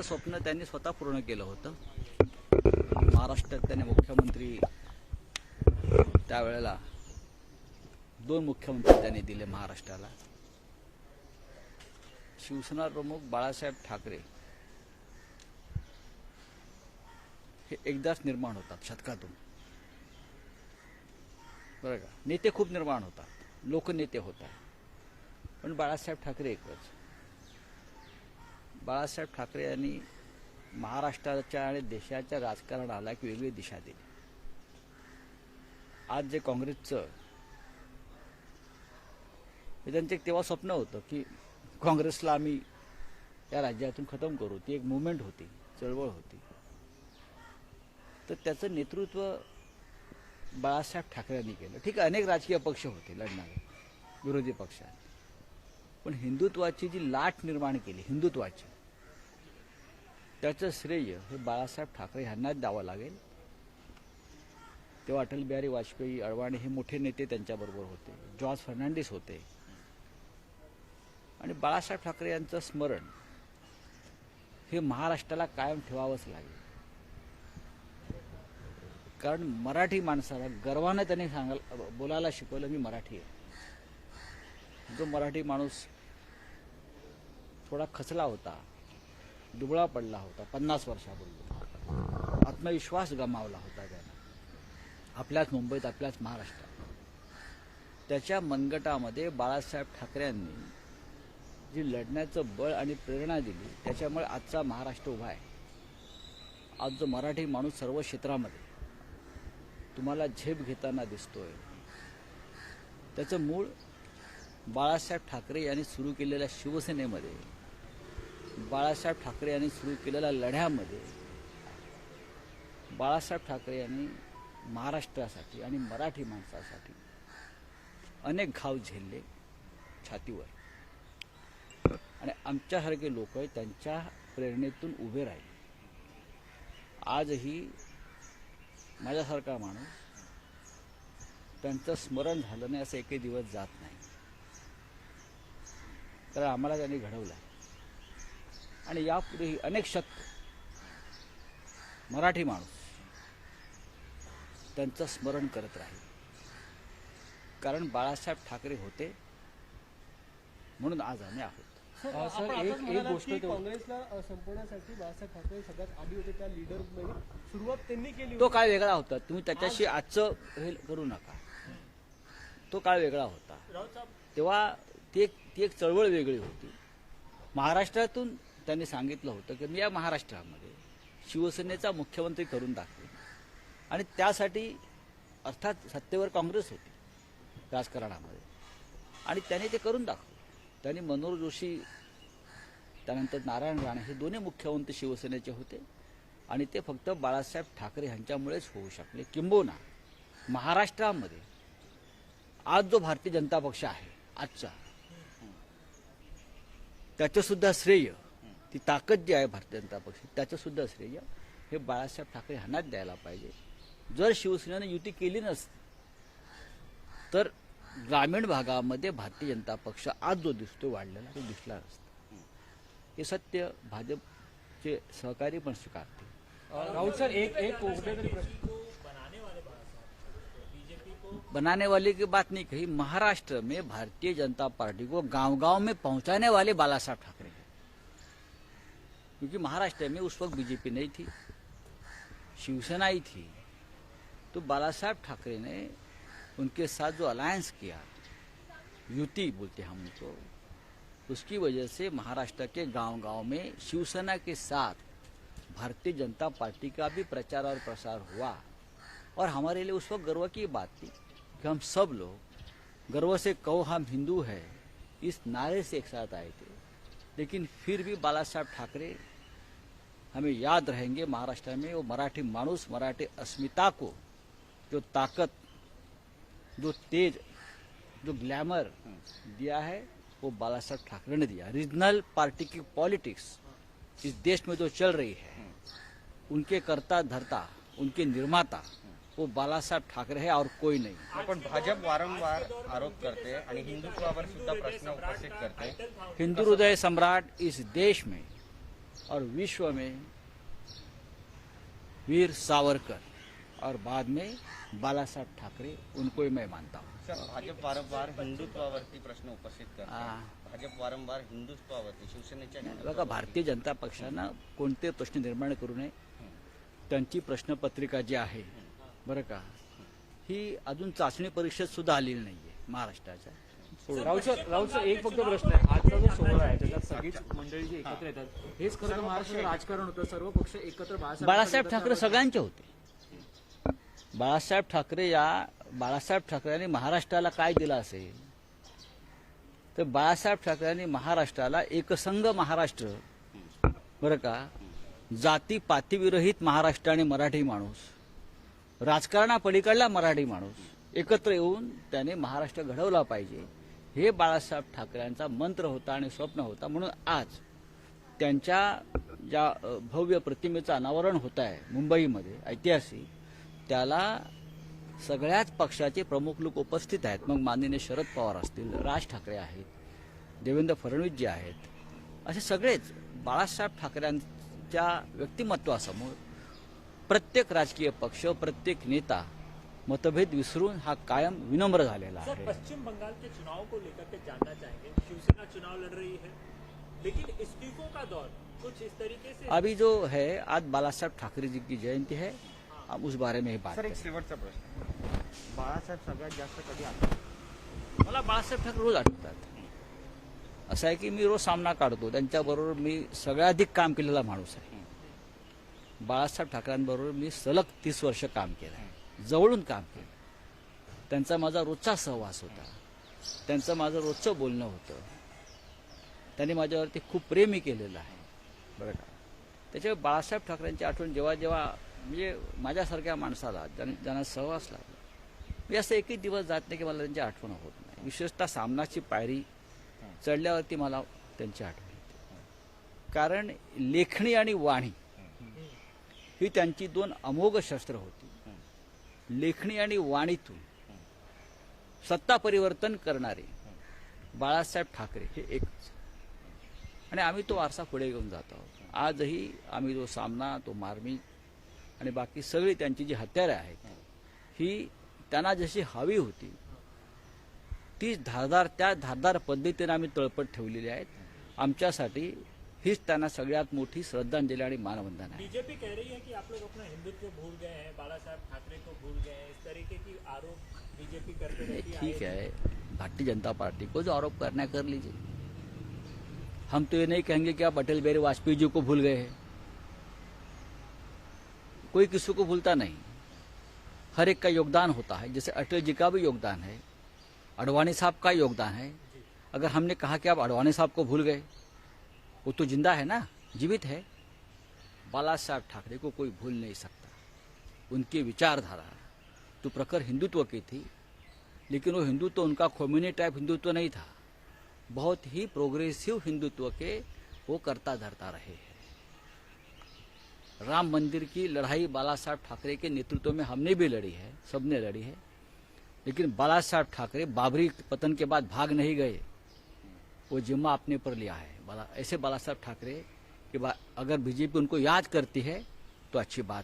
स्वप्न त्यांनी स्वतः पूर्ण केलं होतं. महाराष्ट्रात त्यांनी मुख्यमंत्री त्यावेळेला 2 मुख्यमंत्री त्यांनी दिले महाराष्ट्राला. शिवसेना प्रमुख बाळासाहेब ठाकरे हे एकदाच निर्माण होतात शतकातून, बरं का. नेते खूप निर्माण होतात, लोकनेते होतात, पण बाळासाहेब ठाकरे एकच. बाळासाहेब ठाकरे यांनी महाराष्ट्राच्या आणि देशाच्या राजकारणाला एक वेगळी दिशा दिली. आज जे काँग्रेसचं हे त्यांचं एक तेव्हा स्वप्न होतं की काँग्रेसला आम्ही या राज्यातून खतम करू. ती एक मुवमेंट होती, चळवळ होती. तर त्याचं नेतृत्व बाळासाहेब ठाकरेंनी केलं. ठीक आहे, अनेक राजकीय पक्ष होते लढणारे विरोधी पक्षात, पण हिंदुत्वाची जी लाट निर्माण केली हिंदुत्वाची, त्याचं श्रेय हे बाळासाहेब ठाकरे यांनाच द्यावं लागेल. तेव्हा अटल बिहारी वाजपेयी, अडवाणी हे मोठे नेते त्यांच्याबरोबर होते, जॉर्ज फर्नांडिस होते. आणि बाळासाहेब ठाकरे यांचं स्मरण हे महाराष्ट्राला कायम ठेवावंच लागेल. कारण मराठी माणसाला गर्वानं त्यांनी बोलायला शिकवलं, मी मराठी आहे. जो मराठी माणूस थोडा खचला होता, दुबळा पडला होता 50 वर्षापूर्वी, आत्मविश्वास गमावला होता त्यानं आपल्याच मुंबईत, आपल्याच महाराष्ट्रात, त्याच्या मनगटामध्ये बाळासाहेब ठाकरेंनी जी लढण्याचं बळ आणि प्रेरणा दिली, त्याच्यामुळे आजचा महाराष्ट्र उभा आहे. आज जो मराठी माणूस सर्व क्षेत्रामध्ये तुम्हाला झेप घेताना दिसतोय, त्याचं मूळ बाळासाहेब ठाकरे यांनी सुरू केलेल्या शिवसेनेमध्ये, बाळासाहेब ठाकरे यांनी सुरू केलेल्या लढ्यामध्ये, बाळासाहेब ठाकरे यांनी महाराष्ट्रासाठी आणि मराठी माणसासाठी अनेक घाव झेलले छातीवर. आणि आमच्यासारखे लोक त्यांच्या प्रेरणेतून उभे राहिले. आजही माझ्यासारखा माणूस त्यांचं स्मरण झालं नाही असं एकही दिवस जात नाही. तर आम्हाला त्यांनी घडवलं आहे. आणि यापुढेही अनेक शतक मराठी माणूस त्यांचं स्मरण करत राहील. कारण बाळासाहेब ठाकरे होते म्हणून आज आम्ही आहोत. सर, एक गोष्ट काँग्रेसला संपवण्यासाठी बाळासाहेब ठाकरे सगळ्यात आधी होते, त्या लीडर सुरुवात त्यांनी केली. तो काळ वेगळा होता, तुम्ही त्याच्याशी आजचं हे करू नका. तो काळ वेगळा होता. तेव्हा ती एक चळवळ वेगळी होती. महाराष्ट्रातून त्यांनी सांगितलं होतं की मी या महाराष्ट्रामध्ये शिवसेनेचा मुख्यमंत्री करून दाखवेन. आणि त्यासाठी अर्थात सत्तेवर काँग्रेस होती राजकारणामध्ये, आणि त्यांनी ते करून दाखवलं. त्यांनी मनोहर जोशी, त्यानंतर नारायण राणे हे दोन्ही मुख्यमंत्री शिवसेनेचे होते. आणि ते फक्त बाळासाहेब ठाकरे यांच्यामुळेच होऊ शकले. किंबहुना महाराष्ट्रामध्ये आज जो भारतीय जनता पक्ष आहे आजचा, त्याचं सुद्धा श्रेय, ती ताकद जी आहे भारतीय जनता पक्ष, त्याचं सुद्धा श्रेय हे बाळासाहेब ठाकरे यांनाच द्यायला पाहिजे. जर शिवसेनेने युती केली नसती तर ग्रामीण भागामध्ये भारतीय जनता पक्ष आज जो दिसतो वाढलेला, तो दिसला नसता. हे सत्य भाजपचे सहकारी पण स्वीकारते. राहुल सर, एक बनाने वाले की बात नहीं कही. महाराष्ट्र में भारतीय जनता पार्टी को गांव-गांव में पहुंचाने वाले बालासाहेब ठाकरे हैं. क्योंकि महाराष्ट्र में उस वक्त बीजेपी नहीं थी, शिवसेना ही थी. तो बालासाहेब ठाकरे ने उनके साथ जो अलायंस किया, युति बोलते हम उनको, उसकी वजह से महाराष्ट्र के गांव-गांव में शिवसेना के साथ भारतीय जनता पार्टी का भी प्रचार और प्रसार हुआ. और हमारे लिए उस वक्त गर्व की बात थी कि हम सब लोग गर्व से कहो हम हिंदू हैं, इस नारे से एक साथ आए थे. लेकिन फिर भी बालासाहेब ठाकरे हमें याद रहेंगे महाराष्ट्र में. वो मराठी माणूस, मराठी अस्मिता को जो ताकत, जो तेज, जो ग्लैमर दिया है, वो बालासाहेब ठाकरे ने दिया. रीजनल पार्टी की पॉलिटिक्स इस देश में जो चल रही है, उनके कर्ता धर्ता, उनके निर्माता वो बालासाहेब ठाकरे है और कोई नहीं. पण भाजप वारंवार आरोप करते आणि हिंदुत्वावर सुद्धा प्रश्न उपस्थित करते. हिंदू हृदय सम्राट इस देश में और विश्व में वीर सावरकर और बाद में बाला साहेब ठाकरे, उनको ही मैं मानता हूँ. सर, भाजप वारंवार हिंदुत्वावरती प्रश्न उपस्थित करते. हा. भाजप वारंवार हिंदुत्वावरती शिवसेनेच्या बघा, हिंदुत्वावरती- भारतीय जनता पक्षानं कोणते प्रश्न निर्माण करू नये. त्यांची प्रश्नपत्रिका जी आहे बरं का, ही अजून चाचणी परीक्षेत सुद्धा आलेली नाहीये महाराष्ट्राच्या. राऊतचा एक फक्त प्रश्न आहे. आजचा जो सोहळा आहे त्याच्यात सगळीच मंडळी जी एकत्र येतात, हेच खरं तर महाराष्ट्राचं राजकारण होतं. सर्व पक्ष एकत्र बाळासाहेब ठाकरे सगळ्यांचे होते. बाळासाहेब ठाकरेंनी महाराष्ट्राला काय दिलं असेल तर बाळासाहेब ठाकरेंनी महाराष्ट्राला एकसंघ महाराष्ट्र, बरं का, जातीपातीविरहित महाराष्ट्र आणि मराठी माणूस, राजकारणापलीकडला मराठी माणूस एकत्र येऊन त्याने महाराष्ट्र घडवला पाहिजे, हे बाळासाहेब ठाकरेंचा मंत्र होता आणि स्वप्न होता. म्हणून आज त्यांच्या ज्या भव्य प्रतिमेचं अनावरण होत आहे मुंबईमध्ये ऐतिहासिक, त्याला सगळ्याच पक्षाचे प्रमुख लोक उपस्थित आहेत. मग माननीय शरद पवार असतील, राज ठाकरे आहेत, देवेंद्र फडणवीस जे आहेत, असे सगळेच बाळासाहेब ठाकरेंच्या व्यक्तिमत्वासमोर प्रत्येक राजकीय पक्ष, प्रत्येक नेता मतभेद विसरून हा कायम विनम्र झालेला सर, आहे. पश्चिम बंगाल के चुनाव को लेकर के जानना चाहेंगे. शिवसेना चुनाव लड़ रही है, लेकिन इस्तीफों का दौर कुछ इस तरीके से अभी जो है, आज बाळासाहेब ठाकरे जी की जयंती है, हम उस बारे में ही बात सर, एक करें. शेवटचा प्रश्न. बाळासाहेब सगळ्यात जास्त कधी आठवतात? मला बाळासाहेब ठाकरे रोज आठवतात. असं आहे की मी रोज सामना काढतो त्यांच्याबरोबर. मी सगळ्याधिक काम केलेला माणूस आहे. बाळासाहेब ठाकरेंबरोबर मी सलग 30 वर्ष काम केलं आहे, जवळून काम केलं. त्यांचा माझा रोजचा सहवास होता, त्यांचं माझं रोजचं बोलणं होतं. त्यांनी माझ्यावरती खूप प्रेमही केलेलं आहे, बरं का. त्याच्यामुळे बाळासाहेब ठाकरेंची आठवण जेव्हा जेव्हा म्हणजे माझ्यासारख्या माणसाला ज्यांना सहवास लागला, मी असं एकही दिवस जात नाही की मला त्यांची आठवण होत नाही. विशेषतः सामनाची पायरी चढल्यावरती मला त्यांची आठवण येते. कारण लेखणी आणि वाणी ही त्यांची दोन अमोघ शस्त्र होती. लेखणी आणि वाणीतून सत्ता परिवर्तन करणारे बाळासाहेब ठाकरे हे एकच. आणि आम्ही तो वारसा पुढे घेऊन जात आहोत. आजही आम्ही जो सामना, तो मार्मिक आणि बाकी सगळी त्यांची जी हत्यारे आहेत, ही त्यांना जशी हवी होती तीच धारदार पद्धतीने आम्ही तळपट ठेवलेली आहेत. आमच्यासाठी हीच त्यांना सगळ्यात मोठी श्रद्धांजली आणि मानवंदना आहे. बीजेपी कह रही है कि आप लोग अपना हिंदुत्व भूल गए हैं, बाला साहब ठाकरे को भूल गए हैं, इस तरीके की आरोप बीजेपी करते रहती है. ठीक है, भारतीय जनता पार्टी को जो आरोप करना है कर लीजिए. हम तो ये नहीं कहेंगे कि आप अटल बिहारी वाजपेयी जी को भूल गए हैं. कोई किसी को भूलता नहीं. हर एक का योगदान होता है. जैसे अटल जी का भी योगदान है, अडवाणी साहब का योगदान है. अगर हमने कहा कि आप अडवाणी साहब को भूल गए, वो तो जिंदा है ना, जीवित है. बाला साहब ठाकरे को कोई भूल नहीं सकता. उनकी विचारधारा तो प्रखर हिंदुत्व की थी, लेकिन वो हिंदुत्व उनका खोमेनी टाइप हिंदुत्व नहीं था. बहुत ही प्रोग्रेसिव हिंदुत्व के वो करता धरता रहे हैं. राम मंदिर की लड़ाई बाला साहब ठाकरे के नेतृत्व में हमने भी लड़ी है, सबने लड़ी है. लेकिन बाला साहब ठाकरे बाबरी पतन के बाद भाग नहीं गए, वो जिम्मा अपने पर लिया है. ऐसे बाला साहब ठाकरे के बाद अगर बीजेपी उनको याद करती है तो अच्छी बात.